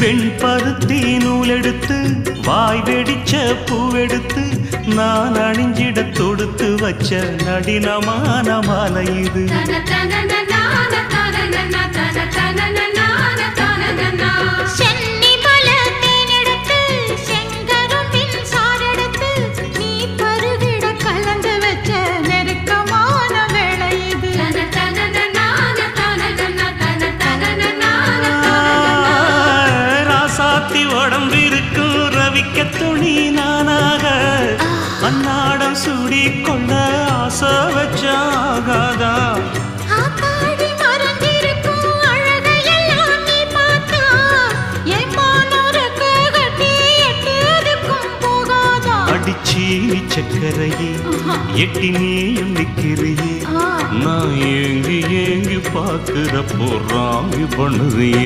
வெண்பருத்தி நூலெடுத்து வாய் வெடிச்ச பூவெடுத்து நான் அணிஞ்சிட தொடுத்து வச்ச நடினமான மாலை இது. உடம்பிருக்கும் ரவிக்க துணி நானாக அன்னாடம் சூடி கொள்ள ஆசை வச்சாகாதா. அடிச்சீனி சக்கரையே எட்டி நீயும் நிக்கிறியே நான் ஏங்கி ஏங்கி பார்க்கிற போறாமி பண்ணுறியே.